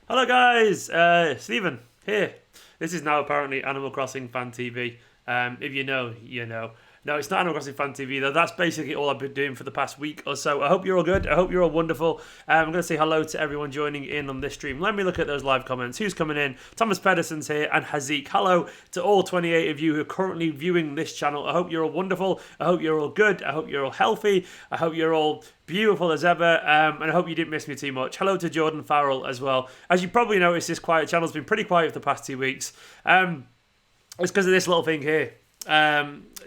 Hello guys, Stephen here. This is now apparently Animal Crossing Fan TV. If you know, you know. No, it's not Animal Crossing Fan TV though. That's basically all I've been doing for the past week or so. I hope you're all good. I hope you're all wonderful. I'm going to say hello to everyone joining in on this stream. Let me look at those live comments. Who's coming in? Thomas Pedersen's here and Hazik. Hello to all 28 of you who are currently viewing this channel. I hope you're all wonderful. I hope you're all good. I hope you're all healthy. I hope you're all beautiful as ever, and I hope you didn't miss me too much. Hello to Jordan Farrell as well. As you probably noticed, this quiet channel's been pretty quiet for the past 2 weeks. It's because of this little thing here.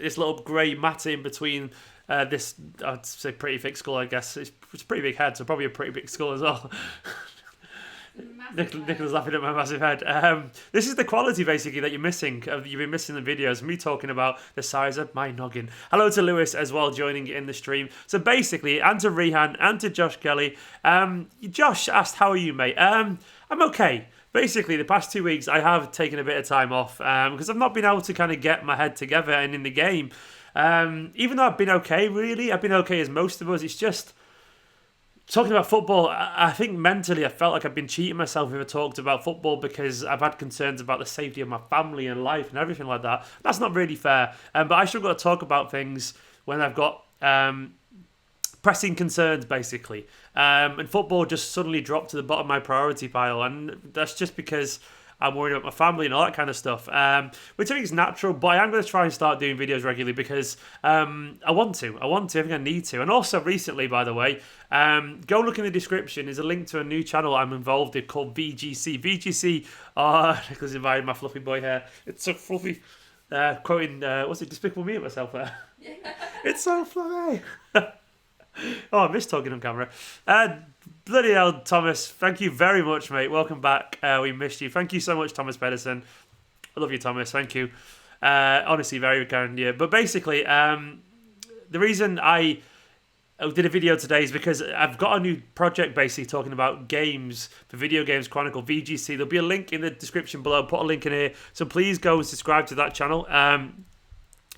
This little grey matter in between this, I'd say pretty thick skull, I guess. It's a pretty big head, so probably a pretty big skull as well. Nicholas laughing at my massive head. This is the quality basically that you're missing. You've been missing the videos. Me talking about the size of my noggin. Hello to Lewis as well joining in the stream. So basically, and to Rehan and to Josh Kelly. Josh asked, "How are you, mate?" I'm okay. Basically, the past 2 weeks I have taken a bit of time off because I've not been able to kind of get my head together and in the game. Even though I've been okay, really, I've been okay as most of us. It's just talking about football. I think mentally I felt like I've been cheating myself if I talked about football because I've had concerns about the safety of my family and life and everything like that. That's not really fair. But I should got to talk about things when I've got pressing concerns, basically. And football just suddenly dropped to the bottom of my priority pile. And that's just because I'm worried about my family and all that kind of stuff, which I think is natural, but I am going to try and start doing videos regularly because I want to. I think I need to. And also recently, by the way, go look in the description. There's a link to a new channel I'm involved in called VGC. VGC, Nicholas invited my fluffy boy here. It's so fluffy. Quoting, what's it, Despicable Me at myself there? Yeah. It's so fluffy. Oh, I miss talking on camera. Bloody hell, Thomas. Thank you very much, mate. Welcome back. We missed you. Thank you so much, Thomas Pedersen. I love you, Thomas. Thank you. Honestly, very kind of you. But basically, the reason I did a video today is because I've got a new project basically talking about games for Video Games Chronicle, VGC. There'll be a link in the description below. Put a link in here. So please go and subscribe to that channel.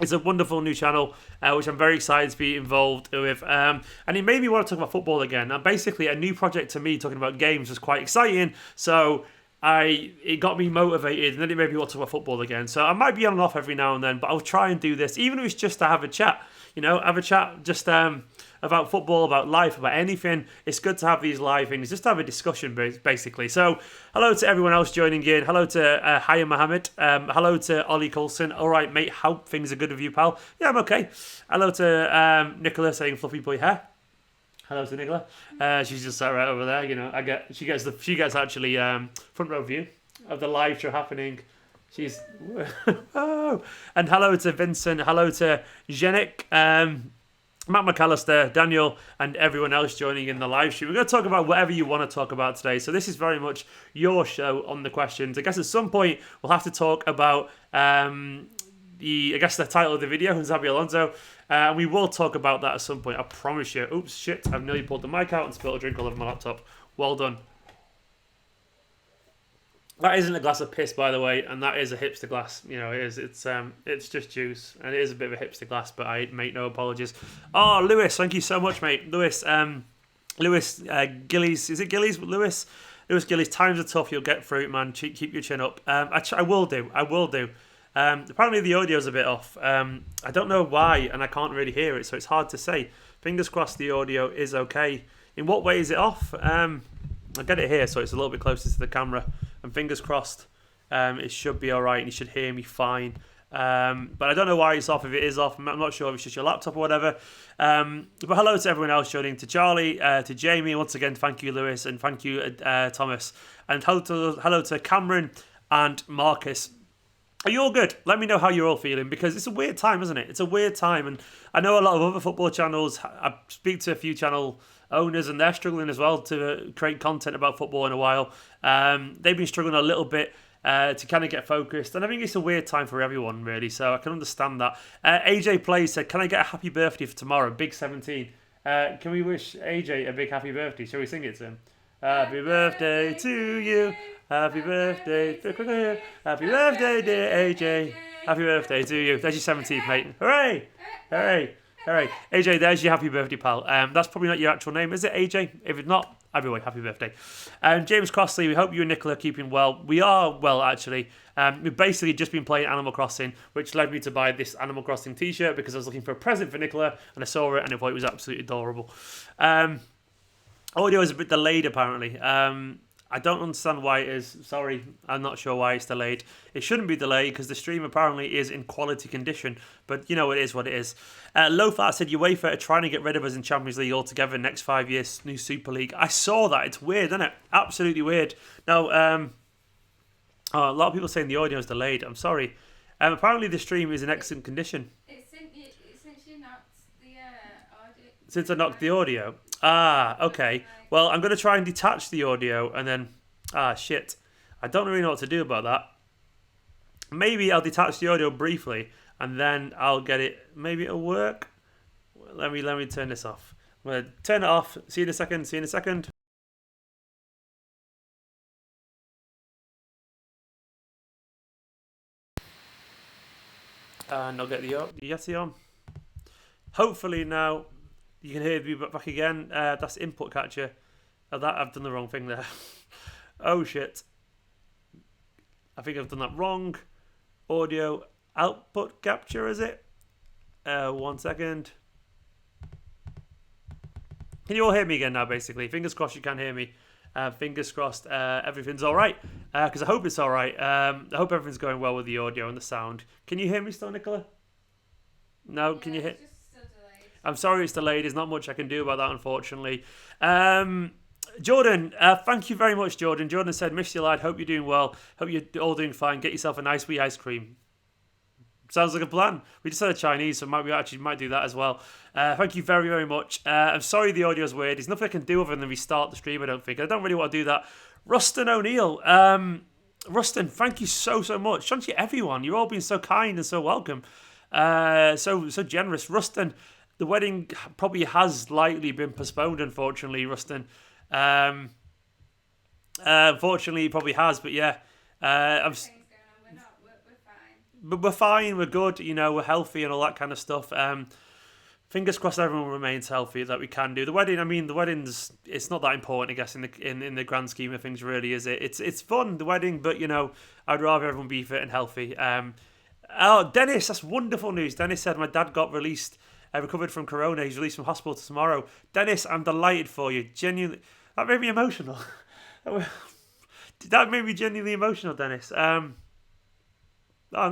It's a wonderful new channel, which I'm very excited to be involved with. And it made me want to talk about football again. And basically, a new project to me talking about games was quite exciting. So it got me motivated, and then it made me want to talk about football again. So I might be on and off every now and then, but I'll try and do this, even if it's just to have a chat. You know, have a chat just about football, about life, about anything. It's good to have these live things, just to have a discussion, basically. So, hello to everyone else joining in. Hello to Hiya Mohammed. Hello to Ollie Coulson. All right, mate, how things are good with you, pal? Yeah, I'm okay. Hello to Nicola saying fluffy boy hair. Hello to Nicola. She's just sat right over there. You know, she gets actually front row view of the live show happening. She's oh, and hello to Vincent. Hello to Jenik, Matt McAllister, Daniel, and everyone else joining in the live stream. We're going to talk about whatever you want to talk about today. So this is very much your show on the questions. I guess at some point we'll have to talk about the title of the video, Xabi Alonso. And we will talk about that at some point. I promise you. Oops, shit! I've nearly pulled the mic out and spilled a drink all over my laptop. Well done. That isn't a glass of piss, by the way, and that is a hipster glass. You know, it is. It's just juice, and it is a bit of a hipster glass, but I make no apologies. Oh, Lewis, thank you so much, mate. Lewis Gillies, is it Gillies? Lewis Gillies, times are tough. You'll get through it, man. Keep your chin up. I will do. Apparently the audio's a bit off. I don't know why, and I can't really hear it, so it's hard to say. Fingers crossed the audio is okay. In what way is it off? I'll get it here, so it's a little bit closer to the camera. And fingers crossed, it should be all right, and you should hear me fine. But I don't know why it's off. If it is off, I'm not sure if it's just your laptop or whatever. But hello to everyone else joining, to Charlie, to Jamie. Once again, thank you, Lewis, and thank you, Thomas. And hello to Cameron and Marcus. Are you all good? Let me know how you're all feeling, because it's a weird time, isn't it? It's a weird time, and I know a lot of other football channels. I speak to a few channel owners, and they're struggling as well to create content about football in a while. They've been struggling a little bit to kind of get focused, and I think it's a weird time for everyone, really, so I can understand that. AJ Plays said, can I get a happy birthday for tomorrow? Big 17. Can we wish AJ a big happy birthday? Shall we sing it to him? Happy birthday to you. Happy birthday. Happy birthday, dear AJ. Happy birthday to you. There's your 17th, mate. Hooray! Hooray! Hooray. AJ, there's your happy birthday, pal. That's probably not your actual name, is it, AJ? If it's not, Either way, happy birthday. James Crossley, we hope you and Nicola are keeping well. We are well, actually. We've basically just been playing Animal Crossing, which led me to buy this Animal Crossing t-shirt because I was looking for a present for Nicola, and I saw it, and I thought it was absolutely adorable. Audio is a bit delayed, apparently. I don't understand why it is. Sorry, I'm not sure why it's delayed. It shouldn't be delayed because the stream apparently is in quality condition. But you know, it is what it is. Lofar said UEFA are trying to get rid of us in Champions League altogether next 5 years, new Super League. I saw that. It's weird, isn't it? Absolutely weird. Now, a lot of people saying the audio is delayed. I'm sorry. Apparently the stream is in excellent condition. Since you knocked the audio. Since I knocked the audio. Ah, okay. Well, I'm going to try and detach the audio and then... shit. I don't really know what to do about that. Maybe I'll detach the audio briefly and then I'll get it... Maybe it'll work. Let me turn this off. I'm going to turn it off. See you in a second. And I'll get the Yeti on. Hopefully now... You can hear me back again. That's input catcher. Oh, that I've done the wrong thing there. Oh shit. I think I've done that wrong. Audio output capture, is it? 1 second. Can you all hear me again now, basically? Fingers crossed you can hear me. Fingers crossed everything's all right. Because I hope it's all right. I hope everything's going well with the audio and the sound. Can you hear me still, Nicola? No, yeah, can you hear? I'm sorry it's delayed. There's not much I can do about that, unfortunately. Jordan, thank you very much, Jordan. Jordan said, miss you, lad. Hope you're doing well. Hope you're all doing fine. Get yourself a nice wee ice cream. Sounds like a plan. We just had a Chinese, so we might do that as well. Thank you very, very much. I'm sorry the audio's weird. There's nothing I can do other than restart the stream, I don't think. I don't really want to do that. Rustin O'Neill. Rustin, thank you so, so much. Thank you, everyone. You've all been so kind and so welcome. So generous. Rustin, the wedding probably has likely been postponed, unfortunately, Rustin. Unfortunately, it probably has, but yeah. We're fine. But we're fine, we're good, we're healthy and all that kind of stuff. Fingers crossed everyone remains healthy, that we can do. The wedding's, it's not that important, I guess, in the grand scheme of things, really, is it? It's fun, the wedding, but, I'd rather everyone be fit and healthy. Dennis, that's wonderful news. Dennis said my dad got recovered from corona. He's released from hospital tomorrow. Dennis, I'm delighted for you. Genuinely, that made me emotional. That made me genuinely emotional, Dennis. I'm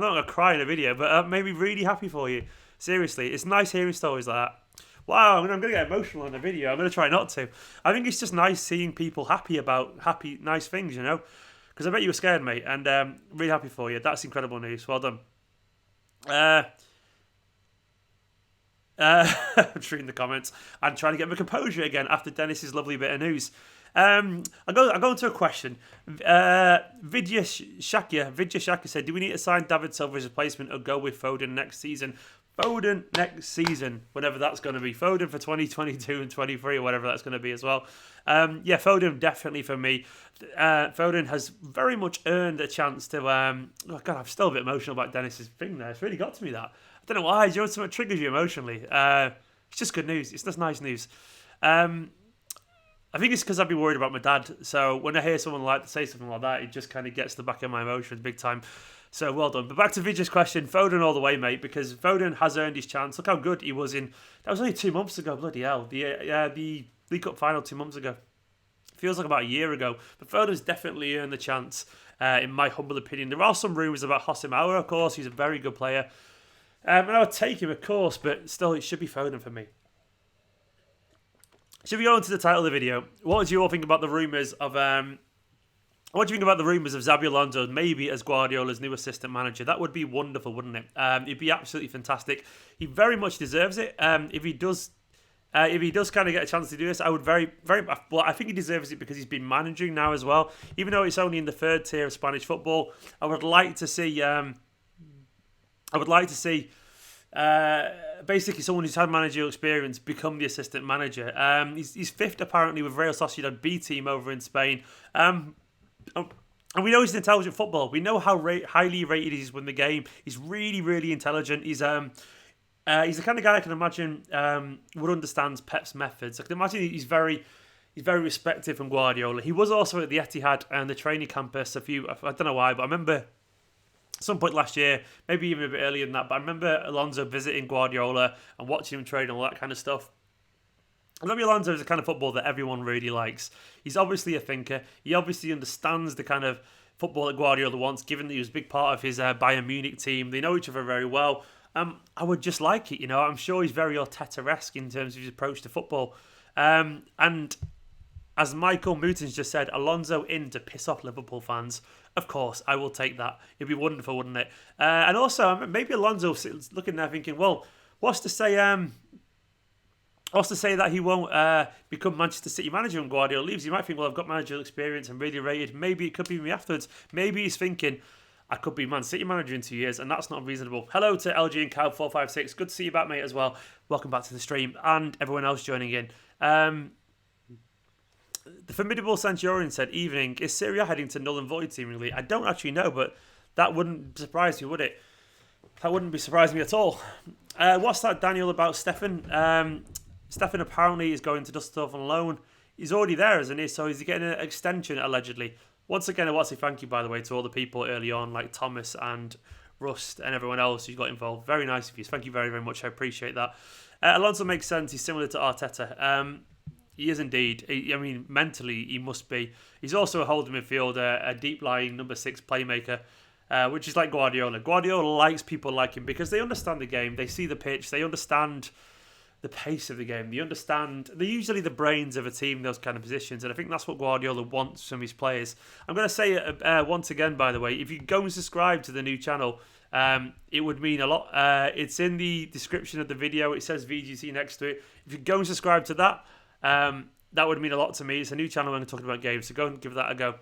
not going to cry in a video, but made me really happy for you. Seriously, it's nice hearing stories like that. Wow, I'm going to get emotional in a video. I'm going to try not to. I think it's just nice seeing people happy about nice things, Because I bet you were scared, mate, and really happy for you. That's incredible news. Well done. I'm reading the comments and trying to get my composure again after Dennis's lovely bit of news. I'll go into a question. Vidya Shaka said, do we need to sign David Silva's replacement or go with Foden next season? Foden next season, whatever that's going to be. Foden for 2022 and 23 or whatever that's going to be as well. Yeah, Foden definitely for me. Foden has very much earned a chance to... oh God, I'm still a bit emotional about Dennis's thing there. It's really got to me, that. I don't know why. Do you know something triggers you emotionally? It's just good news. It's just nice news. I think it's because I'd be worried about my dad. So when I hear someone say something like that, it just kind of gets the back of my emotions big time. So well done. But back to Vidya's question, Foden all the way, mate, because Foden has earned his chance. Look how good he was in... That was only 2 months ago, bloody hell. The League Cup final 2 months ago. Feels like about a year ago. But Foden's definitely earned the chance, in my humble opinion. There are some rumours about Hossim Aouar, of course. He's a very good player. And I would take him, of course, but still, it should be Foden for me. Should we go into the title of the video? What do you all think about the rumours of... What do you think about the rumours of Xabi Alonso maybe as Guardiola's new assistant manager? That would be wonderful, wouldn't it? It'd be absolutely fantastic. He very much deserves it. If he does kind of get a chance to do this, I would very well. I think he deserves it because he's been managing now as well. Even though it's only in the third tier of Spanish football, I would like to see. Basically someone who's had managerial experience become the assistant manager. He's fifth apparently with Real Sociedad B team over in Spain. And we know he's an intelligent footballer. We know how highly rated he is within the game. He's really, really intelligent. He's the kind of guy I can imagine would understand Pep's methods. I can imagine he's very He's very respected from Guardiola. He was also at the Etihad and the training campus I don't know why, but I remember at some point last year, maybe even a bit earlier than that, but I remember Alonso visiting Guardiola and watching him train and all that kind of stuff. Xabi Alonso is the kind of football that everyone really likes. He's obviously a thinker. He obviously understands the kind of football that Guardiola wants, given that he was a big part of his Bayern Munich team. They know each other very well. I would just like it, I'm sure he's very Arteta-esque in terms of his approach to football. And as Michael Mootons just said, Alonso in to piss off Liverpool fans. Of course, I will take that. It'd be wonderful, wouldn't it? And also, maybe Alonso looking there thinking, well, what's to say that he won't become Manchester City manager when Guardiola leaves? He might think, well, I've got managerial experience, I'm really rated. Maybe it could be me afterwards. Maybe he's thinking, I could be Man City manager in 2 years, and that's not unreasonable. Hello to LG and Cow456. Good to see you back, mate, as well. Welcome back to the stream, and everyone else joining in. The Formidable Centurion said, evening, is Syria heading to null and void seemingly? I don't actually know, but that wouldn't surprise you, would it? That wouldn't be surprising me at all. What's that, Daniel, about Stefan? Stefan apparently is going to Dusseldorf on loan. He's already there, isn't he? So he's getting an extension, allegedly. Once again, I want to say thank you, by the way, to all the people early on, like Thomas and Rust and everyone else who got involved. Very nice of you. Thank you very, very much. I appreciate that. Alonso makes sense. He's similar to Arteta. He is indeed. Mentally, he must be. He's also a holding midfielder, a deep-lying number 6 playmaker, which is like Guardiola. Guardiola likes people like him because they understand the game. They see the pitch. They understand the pace of the game. They're usually the brains of a team, those kind of positions, and I think that's what Guardiola wants from his players. I'm going to say it once again, by the way, if you go and subscribe to the new channel, it would mean a lot. It's in the description of the video. It says VGC next to it. If you go and subscribe to that, that would mean a lot to me. It's a new channel when I'm talking about games, so go and give that a go.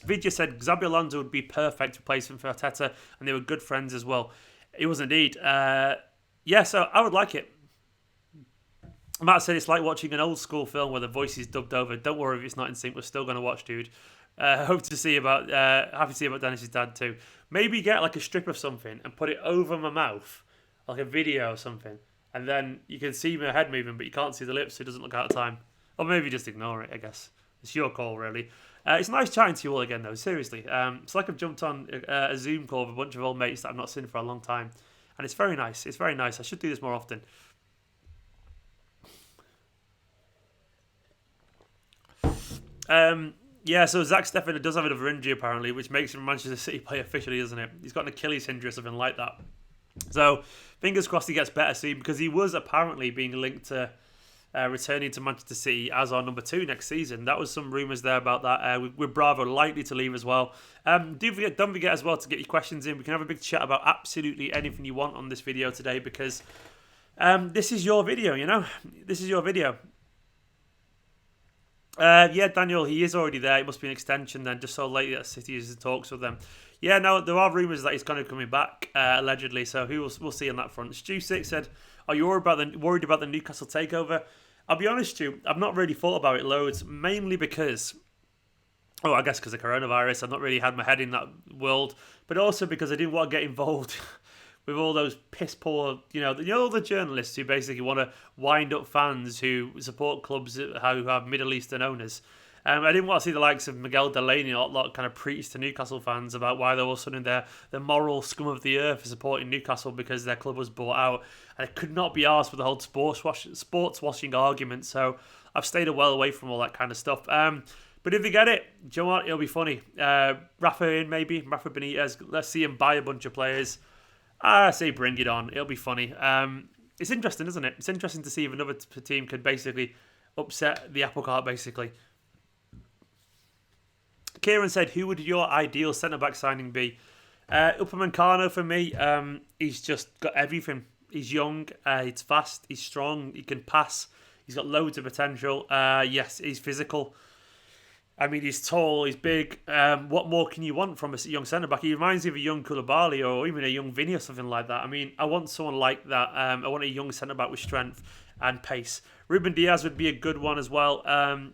Vidya said Xabi Alonso would be perfect replacement for Arteta, and they were good friends as well. It was indeed. So I would like it. Matt said it's like watching an old school film where the voice is dubbed over. Don't worry if it's not in sync. We're still going to watch, dude. Happy to see about Dennis's dad too. Maybe get like a strip of something and put it over my mouth, like a video or something, and then you can see my head moving, but you can't see the lips, so it doesn't look out of time. Or maybe just ignore it. I guess it's your call, really. It's nice chatting to you all again, though. Seriously, it's like I've jumped on a Zoom call with a bunch of old mates that I've not seen for a long time, and it's very nice. It's very nice. I should do this more often. So Zach Steffen does have another injury apparently, which makes him a Manchester City player officially, doesn't it? He's got an Achilles injury or something like that. So fingers crossed he gets better soon, because he was apparently being linked to returning to Manchester City as our number 2 next season. That was some rumours there about that. With Bravo likely to leave as well. Don't forget as well to get your questions in. We can have a big chat about absolutely anything you want on this video today, because this is your video, This is your video. Daniel, he is already there. It must be an extension then, just so lately that City is in talks with them. Yeah, no, there are rumours that he's kind of coming back, allegedly, so we'll see on that front. Stu6 said, are you worried about the Newcastle takeover? I'll be honest, Stu, I've not really thought about it loads, mainly because, I guess because of coronavirus, I've not really had my head in that world, but also because I didn't want to get involved with all those piss poor, all the journalists who basically want to wind up fans who support clubs who have Middle Eastern owners. I didn't want to see the likes of Miguel Delaney and lot kind of preach to Newcastle fans about why they're all of a sudden the moral scum of the earth for supporting Newcastle because their club was bought out. And I could not be arsed with the whole sports washing argument, so I've stayed well away from all that kind of stuff. But if they get it, do you know what? It'll be funny. Rafa Benitez, let's see him buy a bunch of players. I say bring it on. It'll be funny. It's interesting, isn't it? It's interesting to see if another team could basically upset the apple cart, basically. Kieran said, who would your ideal centre-back signing be? Upamecano for me. He's just got everything. He's young, he's fast, he's strong, he can pass. He's got loads of potential. Yes, he's physical. I mean, he's tall, he's big. What more can you want from a young centre-back? He reminds me of a young Koulibaly or even a young Vinny or something like that. I mean, I want someone like that. I want a young centre-back with strength and pace. Ruben Diaz would be a good one as well.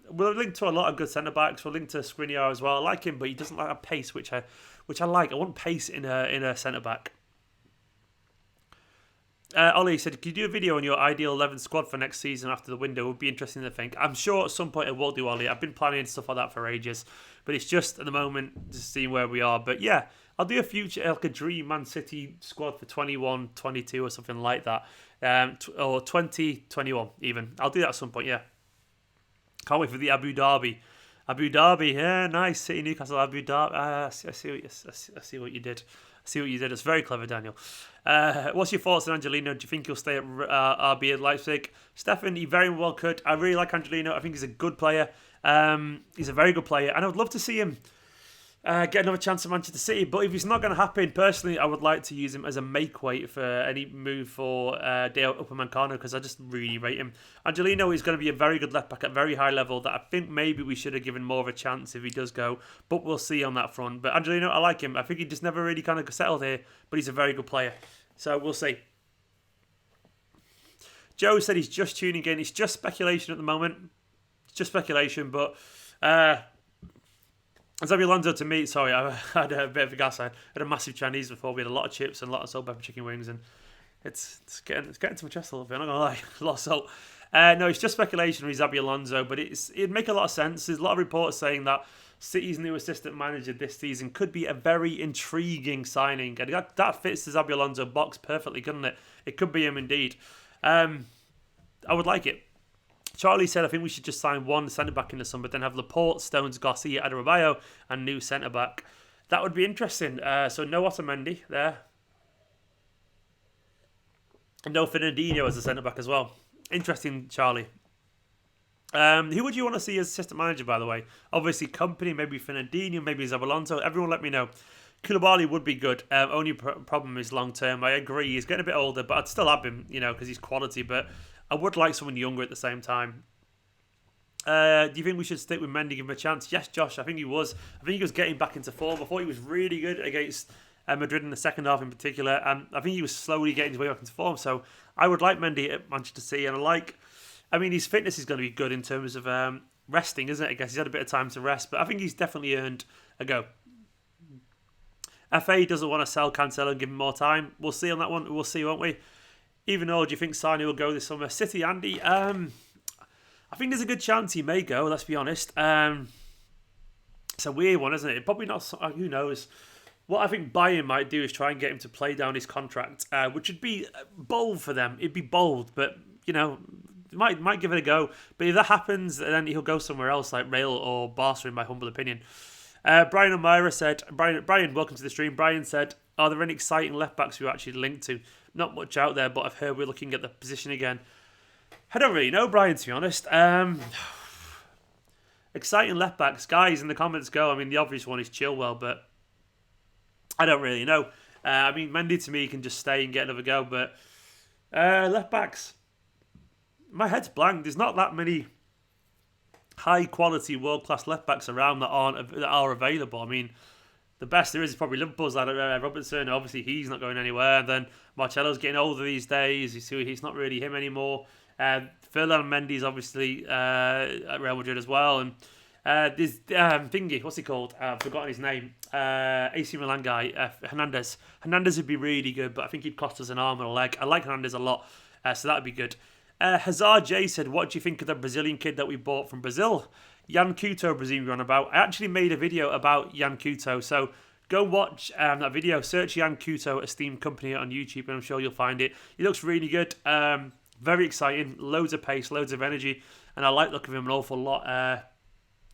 We're linked to a lot of good centre-backs. We're linked to Skriniar as well. I like him, but he doesn't like a pace, which I like. I want pace in a centre-back. Ollie said, could you do a video on your ideal 11 squad for next season after the window? It would be interesting to think. I'm sure at some point I will do, Ollie. I've been planning stuff like that for ages. But it's just at the moment just seeing where we are. But yeah, I'll do a future, like a dream Man City squad for 21, 22 or something like that. Or 2021 even. I'll do that at some point, yeah. Can't wait for the Abu Dhabi. Abu Dhabi, yeah, nice. City, Newcastle, Abu Dhabi. I see what you did. I see what you did. It's very clever, Daniel. What's your thoughts on Angelino? Do you think he'll stay at RB at Leipzig? Stefan, he very well could. I really like Angelino. I think he's a good player. He's a very good player. And I would love to see him get another chance at Manchester City. But if it's not going to happen, personally, I would like to use him as a make weight for any move for Dale Upamecano because I just really rate him. Angelino is going to be a very good left back at very high level that I think maybe we should have given more of a chance if he does go. But we'll see on that front. But Angelino, I like him. I think he just never really kind of settled here, but he's a very good player. So we'll see. Joe said he's just tuning in. It's just speculation at the moment. It's just speculation, but Xabi Alonso to me, sorry, I had a bit of a gas. I had a massive Chinese before. We had a lot of chips and a lot of salt pepper chicken wings, and it's getting to my chest a little bit. I'm not gonna lie, a lot of salt. No, it's just speculation with Xabi Alonso, but it'd make a lot of sense. There's a lot of reports saying that City's new assistant manager this season could be a very intriguing signing, and that fits the Xabi Alonso box perfectly, couldn't it? It could be him indeed. I would like it. Charlie said, I think we should just sign one centre-back in the summer, then have Laporte, Stones, Garcia, Adebayo, and new centre-back. That would be interesting. So no Otamendi there. And no Fernandinho as a centre-back as well. Interesting, Charlie. Who would you want to see as assistant manager, by the way? Obviously, Kompany, maybe Fernandinho, maybe Xabi Alonso. Everyone let me know. Koulibaly would be good. Only problem is long-term. I agree. He's getting a bit older, but I'd still have him, because he's quality. But I would like someone younger at the same time. Do you think we should stick with Mendy, give him a chance? Yes, Josh, I think he was. I think he was getting back into form. I thought he was really good against Madrid in the second half in particular. And I think he was slowly getting his way back into form. So I would like Mendy at Manchester City. And his fitness is going to be good in terms of resting, isn't it? I guess he's had a bit of time to rest. But I think he's definitely earned a go. FA doesn't want to sell Cancelo and give him more time. We'll see on that one. We'll see, won't we? Even though, do you think Sane will go this summer? City, Andy, I think there's a good chance he may go, let's be honest. It's a weird one, isn't it? Probably not, who knows. What I think Bayern might do is try and get him to play down his contract, which would be bold for them. It'd be bold, but, might give it a go. But if that happens, then he'll go somewhere else, like Real or Barca, in my humble opinion. Brian O'Meara said, Brian, welcome to the stream. Brian said, are there any exciting left-backs we're actually linked to? Not much out there, but I've heard we're looking at the position again. I don't really know, Brian, to be honest. Exciting left-backs. Guys, in the comments go. The obvious one is Chilwell, but I don't really know. Mendy, to me, can just stay and get another go, but left-backs. My head's blank. There's not that many high-quality, world-class left-backs around that are available. The best there is probably Liverpool's lad, Robertson. Obviously, he's not going anywhere. And then Marcelo's getting older these days. You see, he's not really him anymore. Ferland Mendy's obviously at Real Madrid as well. And there's Thingy, what's he called? I've forgotten his name. AC Milan guy, Hernandez. Hernandez would be really good, but I think he'd cost us an arm and a leg. I like Hernandez a lot, so that would be good. Hazard J said, what do you think of the Brazilian kid that we bought from Brazil? Yan Couto, presume you're on about. I actually made a video about Yan Couto, so go watch that video. Search Yan Couto, Esteemed Kompany on YouTube, and I'm sure you'll find it. He looks really good. Very exciting. Loads of pace, loads of energy, and I like the look of him an awful lot.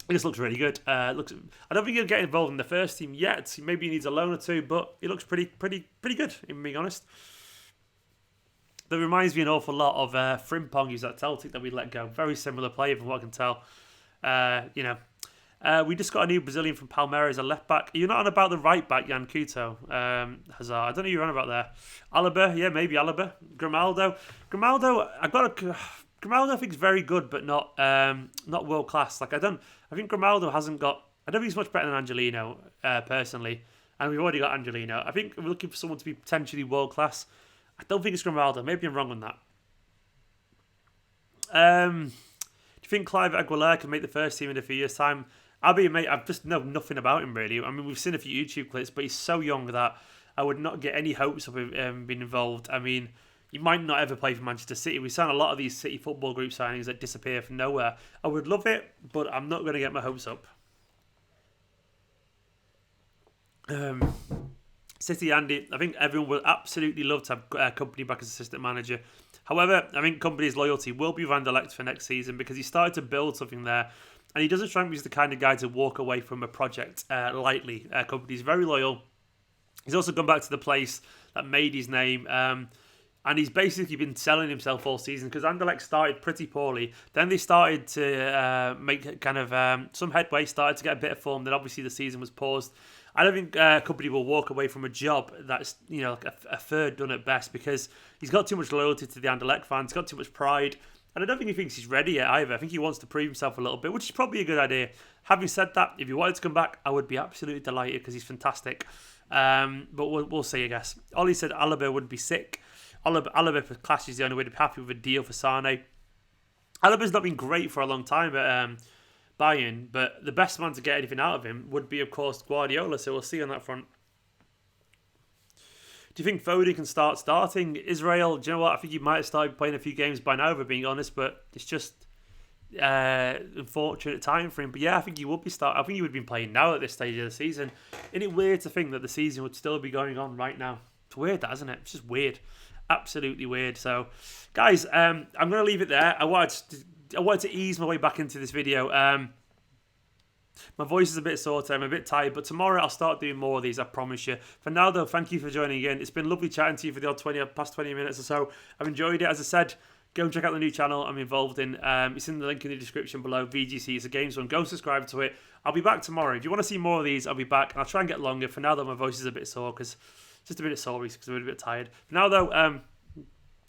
He just looks really good. I don't think he'll get involved in the first team yet. Maybe he needs a loan or two, but he looks pretty good, if I'm being honest. That reminds me an awful lot of Frimpong, who's at Celtic that we let go. Very similar player from what I can tell. We just got a new Brazilian from Palmeiras as a left back. You're not on about the right back, Yan Couto, Hazard. I don't know who you're on about there. Alaba, yeah, maybe Alaba. Grimaldo, Grimaldo I think is very good, but not world class. I think Grimaldo hasn't got. I don't think he's much better than Angelino, personally. And we've already got Angelino. I think we're looking for someone to be potentially world class. I don't think it's Grimaldo. Maybe I'm wrong on that. Do you think Clive Aguilera can make the first team in a few years' time? I'll be, mate, I've just know nothing about him, really. We've seen a few YouTube clips, but he's so young that I would not get any hopes of him being involved. he might not ever play for Manchester City. We signed a lot of these City football group signings that disappear from nowhere. I would love it, but I'm not going to get my hopes up. City, Andy, I think everyone will absolutely love to have Kompany back as assistant manager. However, I think Kompany's loyalty will be Van der Lecht for next season because he started to build something there, and he doesn't strike me as the kind of guy to walk away from a project lightly. Kompany's very loyal. He's also gone back to the place that made his name, and he's basically been selling himself all season because Anderlecht started pretty poorly. Then they started to make kind of some headway, started to get a bit of form. Then obviously the season was paused. I don't think Kompany will walk away from a job that's like a third done at best because he's got too much loyalty to the Anderlecht fans, he's got too much pride, and I don't think he thinks he's ready yet either. I think he wants to prove himself a little bit, which is probably a good idea. Having said that, if he wanted to come back, I would be absolutely delighted because he's fantastic. But we'll see, I guess. Ollie said Alaba would be sick. Alaba for Clash is the only way to be happy with a deal for Sane. Alaba's not been great for a long time at Bayern, but the best man to get anything out of him would be, of course, Guardiola, so we'll see on that front. Do you think Foden can start starting? Israel, do you know what? I think he might have started playing a few games by now, if we're being honest, but it's just unfortunate time for him. But yeah, I think he would be starting. I think he would have been playing now at this stage of the season. Isn't it weird to think that the season would still be going on right now? It's weird, that, isn't it? It's just weird. Absolutely weird. So, guys, I'm going to leave it there. I wanted to ease my way back into this video. My voice is a bit sore today, I'm a bit tired, but tomorrow I'll start doing more of these, I promise you. For now, though, thank you for joining again. It's been lovely chatting to you for the odd past 20 minutes or so. I've enjoyed it. As I said, go and check out the new channel I'm involved in. It's in the link in the description below. VGC is a games one. Go subscribe to it. I'll be back tomorrow. If you want to see more of these, I'll be back, and I'll try and get longer. For now, though, my voice is a bit sore because just a bit sore because I'm a bit tired. For now, though, I'm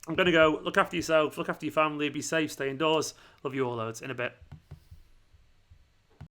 going to go. Look after yourself. Look after your family. Be safe. Stay indoors. Love you all loads. In a bit.